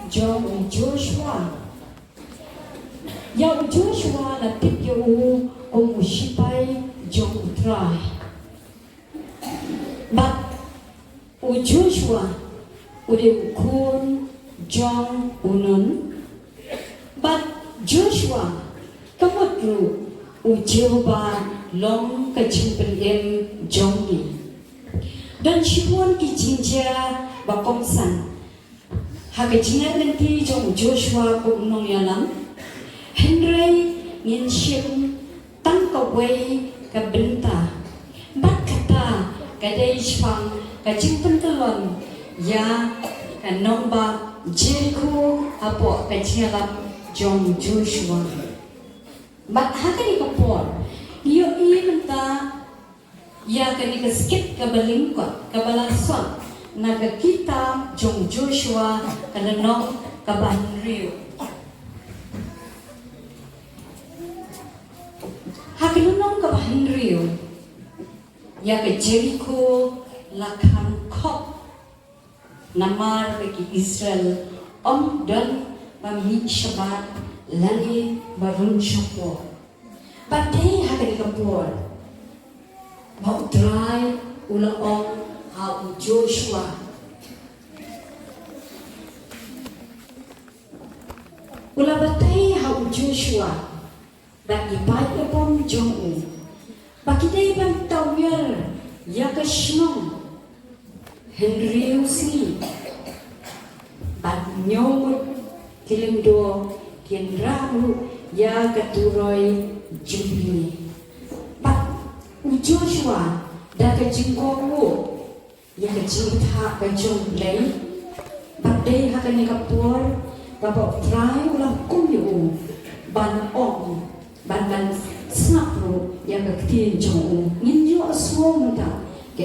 John Joshua. Yang Joshua là tiếp theo ông Shipai John Trai. But Joshua udah ukun John unun. But Joshua kamot ru Jehovah long kajimpen em John ni. Dan sipuan ki jinja bakong san. Haga jingat nanti John Joshua kung nong yalang. Henry ngin siyang tangkaway kabenta. Bat kata kadai sipang kajimpen telon ya kanomba Jericho apo kajingalam John Joshua. Bat hakani kapor iyo menta ya kani skip kabalingkot kabalasot nagakita John Joshua kananong kabanriyo. Hakinunong kabanriyo ya ke Jericho lakhan kop namar bagi Israel dan pamit Shabbat lagi barun syukur. Badai hakani kapor mau try ulang hau Joshua. Ulah badai hau Joshua bagi baik pun jong bagi day ban tawir ya ke shnong Henry usni bad nyomut kilendo kienramu ya keturoy jubili bad Joshua da ke jingkomu ya ke jingta ke jong lay bad day hakani kapur babok try ulah kumyu ban ong ban snapro ya ke jong ninjo aswo muda ke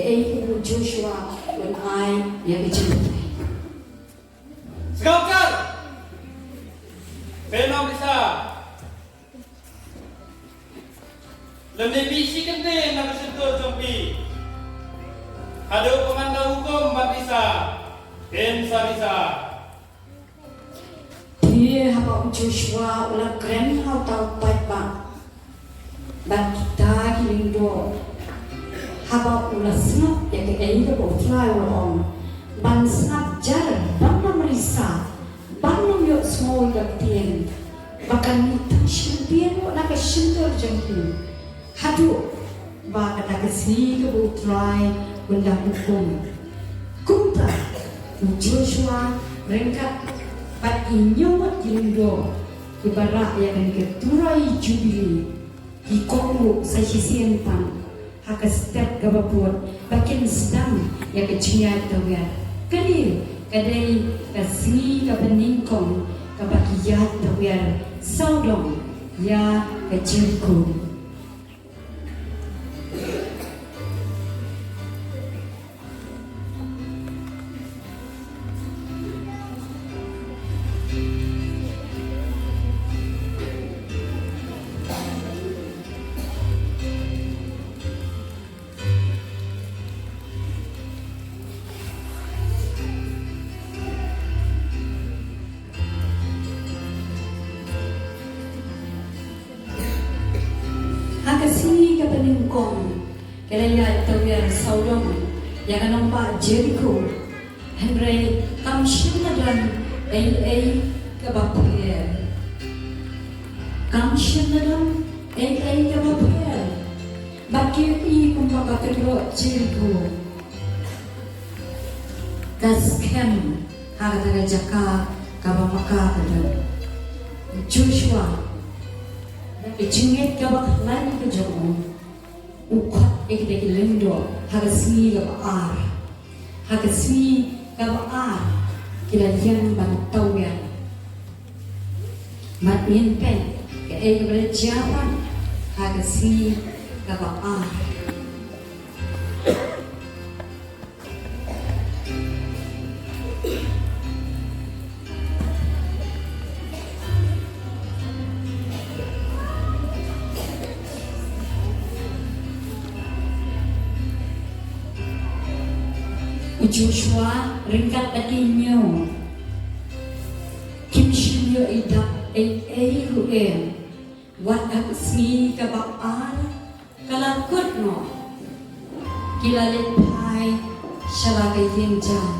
Joshua when I ya ke jingta Sekarang Fema bisa Lemne bisi kente nak sentuh jompi Ada pemandang hukum mat bisa bisa dia haba Joshua ulah keren hau tau pai ba ban kita kilindo haba ulah snap ya ke bo fly on ban snap jalan ban merisa ban yo small gapien bahkan champion nak sentuh jengki hadu ba kada kesini ke bo fly benda hukum kumta Joshua rengkat pat inyomot kilindo ibarat yang keturai jubili di kongo sa sisientang haka step gabapot bakin sedang yang keciniat tawar kali kadai kasni kabeningkong kabakiyat tawar saudong ya kecilku Hakasini ka peningkong kelaya tawar saudong yang nampak Jericho Henry kamshin dan AA kabapir kamshin dan AA kabapir bakir I kumpaka kedua Jericho kaskem harga jaka kabamaka dan Joshua Jingit kabak lain ke jauh, ukat ekdek lendo, hagasmi kabak hagasmi kabak kila yang bantau ya, mat pen ke berjalan hagasmi kabak Joshua ringkat batinyo yo idak hu wat ak smi ka ba an kalakut no kilalit pai shala ka yin jan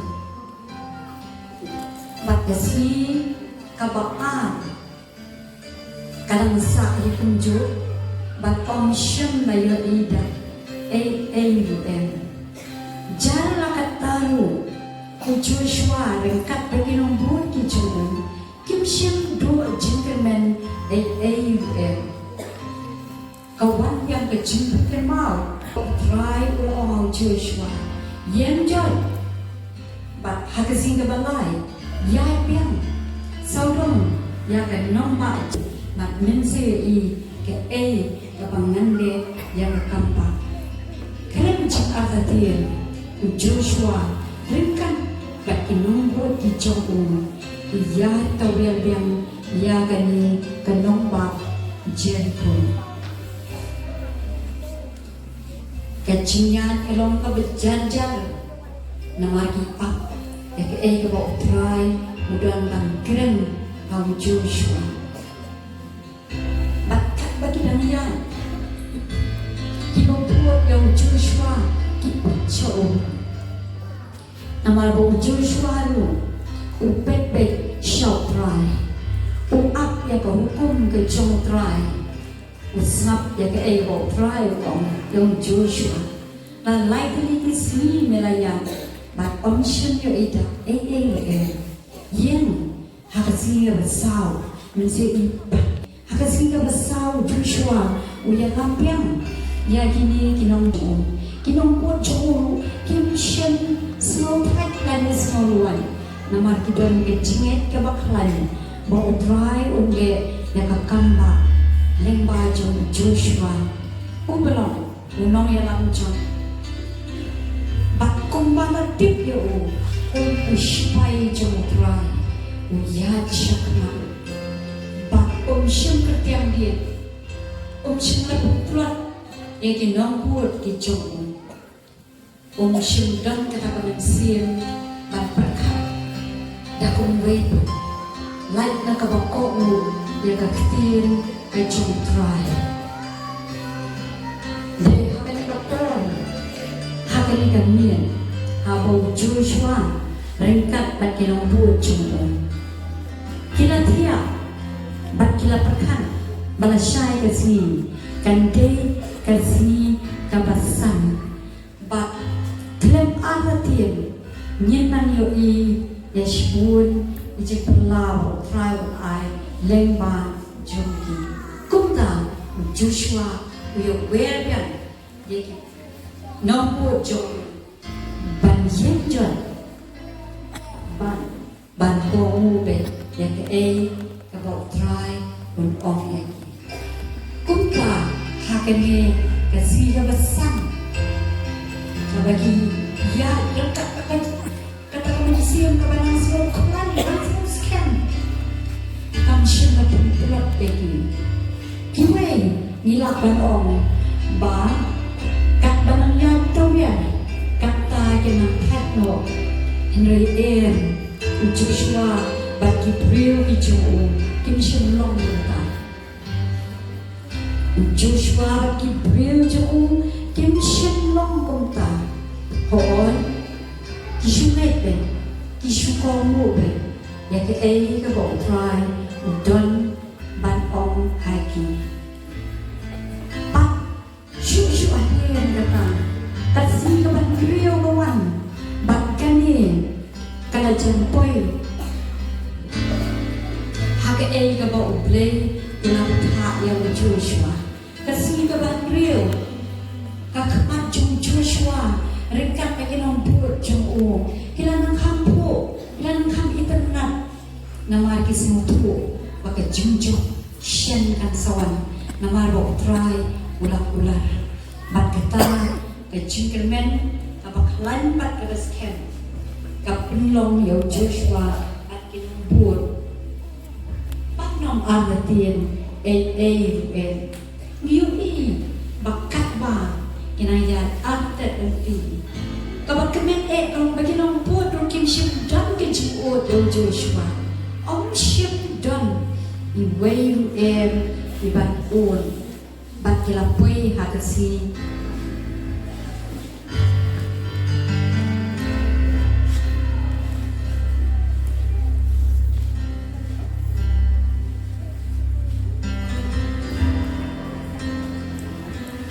bat smi ka ba an kalang sa ipunju bat om shem na yo idak hu jara kataru ku Joshua rengkat bagi nombor kijuan kim shem do gentleman kawan yang kecil mau try ulang Joshua yang joy bat hakasin ke balai ya piang saudong ya kan nombor mat mense ke ke pangande yang kampak keren cik artatir Joshua rengkat bagi nombor kijuan ya tawel yang ya gani kenombak Jericho kacinyan elong ka berjanjar nama kita ke bawa try mudah bangkren kau Joshua bakat bagi danian kita buat yang Joshua kita coba nama bawa Joshua lu upet shop try up ya ka hukum ke chong try usnap ya ka bawa try yang Joshua na likely is me melaya but option yo ita yen hakasinga besau mense hakasinga besau Joshua uya kampiang ya kinong po chong shen snow pack kan snow one namar kidon ke jinget ke baklan mau try unge yakakamba lengba jong Joshua ubelong unong ya lamchong bakumbanga tip yo uspai jong try uyat shakna bakum shem kertiang dia shem la putrat yaki nong buat ki jong shem dang kata pensiun ban perkat dakung wait light na kabako mo ya kaktir ay chong try dahil hakani kapon hakani kamiyan habaw Joshua ringkat bat kinong buot chong kila tiya bat kila perkan balasay kasi kande kasi kabasan bat klem aratin nyenan yo yashbun ije pelao trial ai lengba jongi kumta Joshua uyo werbian yeki nompo jong ban yenjon ban komu be yeki kabau try un ong yeki kumta hakene kasiya besang kabagi ya dekat siang kebanang semua kembali langsung scan tamshin na pulot begi kiwe nilak banong ba kat banang ya tawyan kata kenang petno Henry Joshua bagi brio ijo kimshin long ta Joshua bagi brio ijo kimshin long ta hoon kishumet Kishukomu be ya ke ka bawa try udon ban ong haki shushu ahian kata kasi ka ban kriyo gawan bat kani kala jampoy hake ka bawa play inapta yang Joshua kasi ka ban kriyo kakamat Joshua ringkat pakinong buot jong hilang kampo, hilang kam internet, namar kismutu, pakai jumjo, shen kan sawan, namar bok try, ular, bat kata, ke jingkermen, apa kalan bat ke scan, kapulong yo Joshua, at kinubur, pat nom arlatin, Yui bakat ba kinayat artet nanti. Kapag kami kalau bagi nong po, ro kim siyang dam kin siyang o Joshua. Om siyang don I way I ban on ban kilapoi hakasi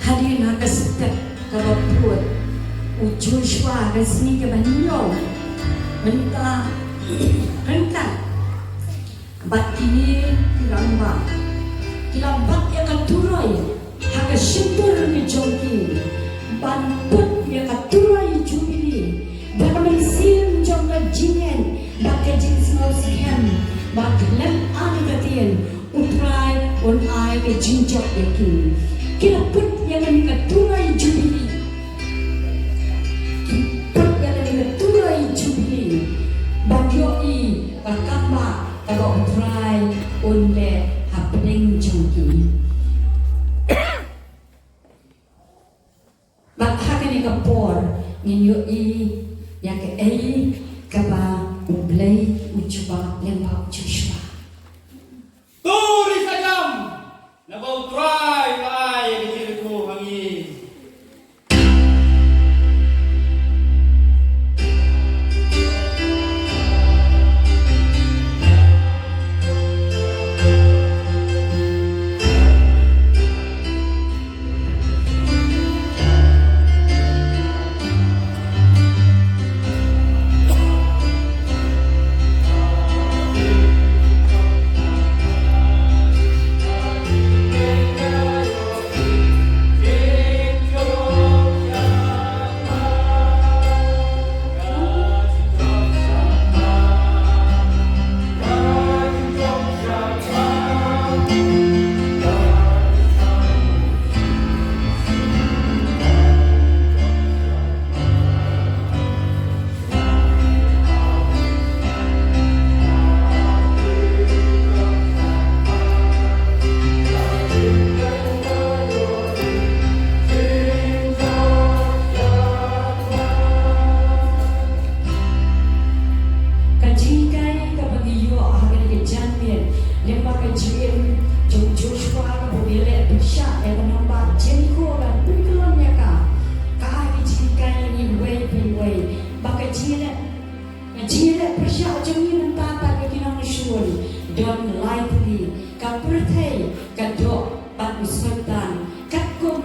hadirin hakasikat kabaput Joshua resmi ke banyo mentah rengkan bat ini kilambak yang katurai haka syukur ni jongki ban put yang katurai jubili baka mensim jongka jingen baka jins mausihan baka lem ani katien utrai on ai ke jinjok yakin kila put yang katurai jubili Bagyoi kakamba kago utrai unle happening jungki baghakani kapor nginyoi yang ke kaba ublay ujuba lemba Joshua Turi sajam nabau try lai diriku hangi Don lightly kapurthei kadok pat uswatan kakum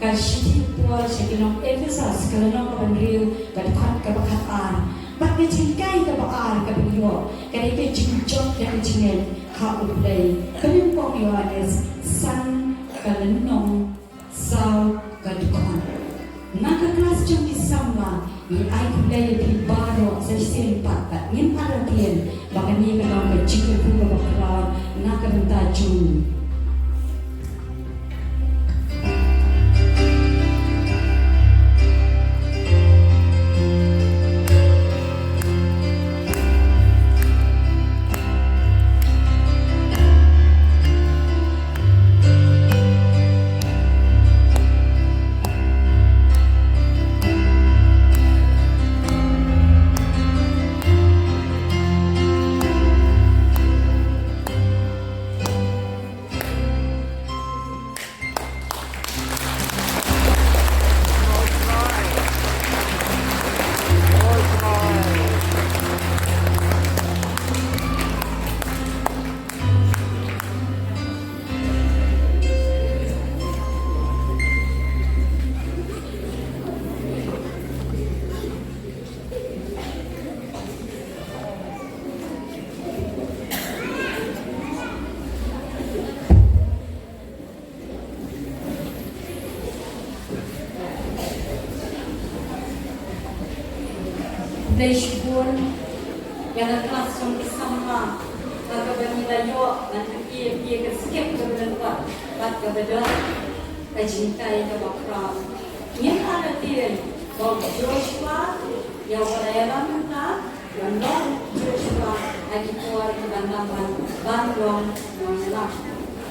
kashiti pual sekinong Ephesus kalanong kabanriu kadkhat kabakatan pat ngecingkai kabaar kabiyo kaya ke jingjok dan jingen ka ublay kalimpong Yohanes san kalanong saw kadkon nakaklas jong isama ni ay kulay di baro sa simpat at ngin aratian baka ni kanang majika bunga bakaraw nakakanta jung Dashboard yang langsung bersama maka bernilayo dan ia ke skip ke berempat bat ke bedal kajintai ke bakram yang ada tian bom Joshua yang berayam mentah yang dong Joshua lagi keluar ke bandaman bandong yang lah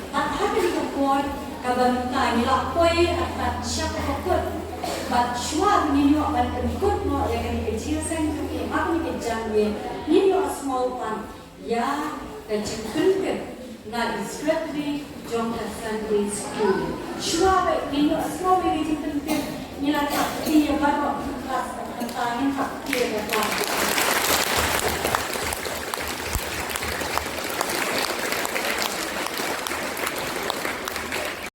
tak hadir ke keluar ke bantai nilak koi atas siapa kekut bat shua minyo ban ikut mo yang kecil sen tu aku ni jangye ni yo small pan ya ke chingkun na instructory jong Sunday school shua be ni yo small be chingkun ni la ta ni yo ba ro class ta ni ha